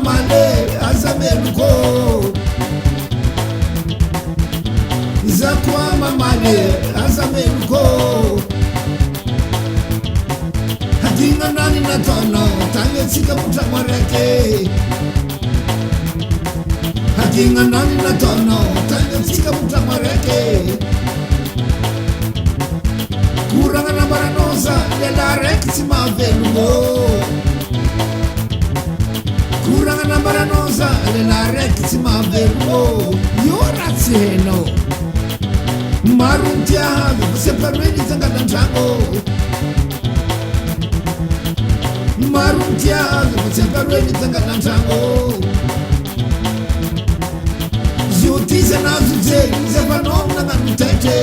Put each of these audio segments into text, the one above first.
male azameluko zakwama male azameluko hatinga nani natono tangetsika mutamwareke hatinga nani natono tangetsika mutamwareke kuranga na baranosa lelareki mavelugo kuranga na baranosa lelareki mavelugo yoratseno maruntiago separweni tangadantango maruntiago separweni tangadantango ziotize nazuze zevanonanga mtete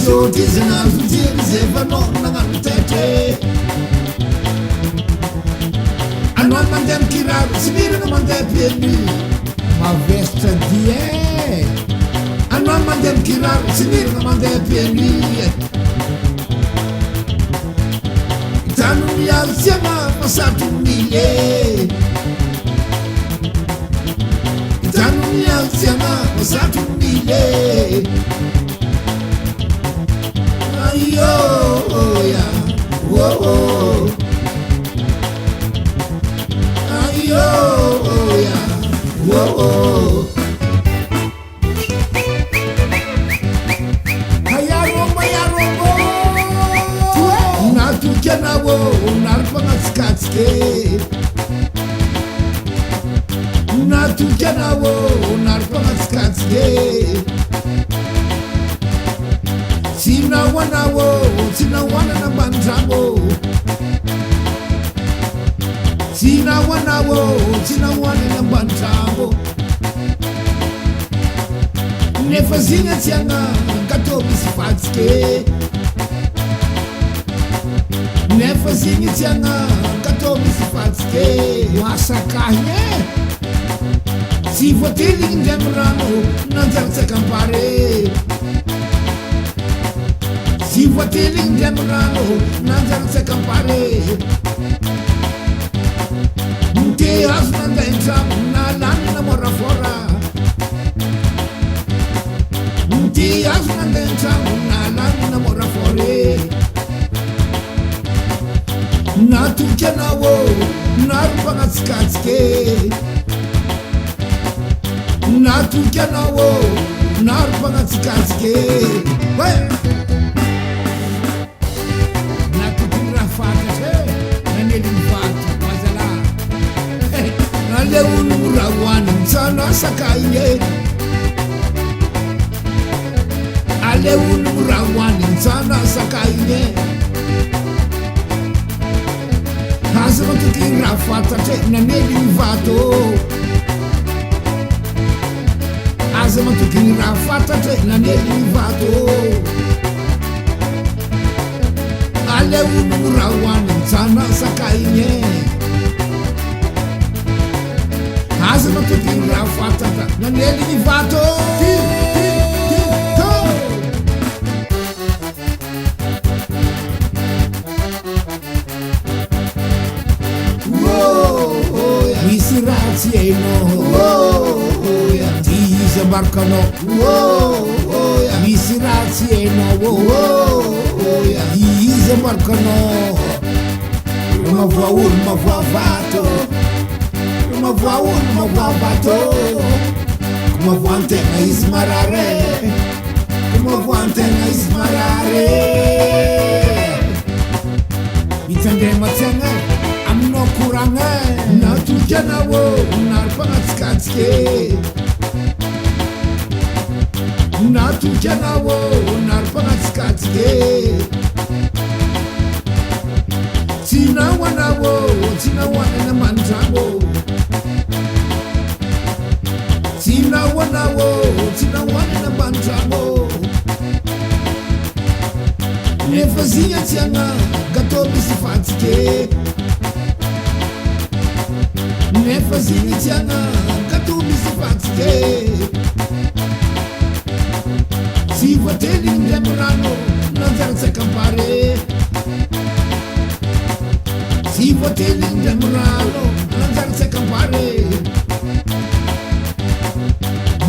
ziotize nazuze zevanonanga mtete anon mandem kiraro sibiri no mandem pieni ma vesta die anon mandem kiraro sibiri no mandem pieni tanu ya siama pasatu mile tanu ya siama pasatu mile ayo ya wo ayo ya wo nawo narpangatskatske natukenawo narpangatskatske sinawanawo sinawana na banjambo sinawanawo sinawana na banjambo nefazinga tianga katobisfatske nefazinga tianga katobisfatske wasakanye si voteli ndemrano nanzarse campare si voteli ndemrano nanzarse campare mte asnanda enjam na lana mora fora mte asnanda enjam na lana mora fore na tukenawo narpangatskatske natukenawo narpangatskatske natukurafate nanelivatu mazala aleunurawan sana sakaye aleunurawan sana sakaye hazamatukirafate nanelivatu azamatukirafate nanelivatu aleunurawan sana sakaye azamatukirafate nanelivatu Misiratieno Tize barcano Misiratieno Tize barcano Uma voa vato Uma voa vato Uma voa antena ismarare Uma voa antena ismarare Mitandema tena amno kuranga natukenawo narpangatskatske natukenawo narpangatskatske tinawanawo tinawana na manjambo tinawanawo tinawana na manjambo nefazinga tianga gatobisifatske nefazinga tianga gatobisifatske si voteli ndemrano nanzarse campare si fotely ndemrano nanjariseka mpare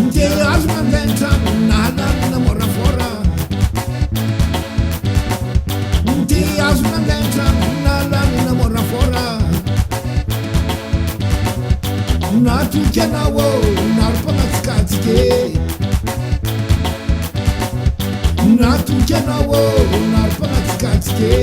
nte azo mandentrano nahalana morafora nte azo mandentrano nahalana morafora natukenao naropanatsikatsike natukenao naropanatsikatsike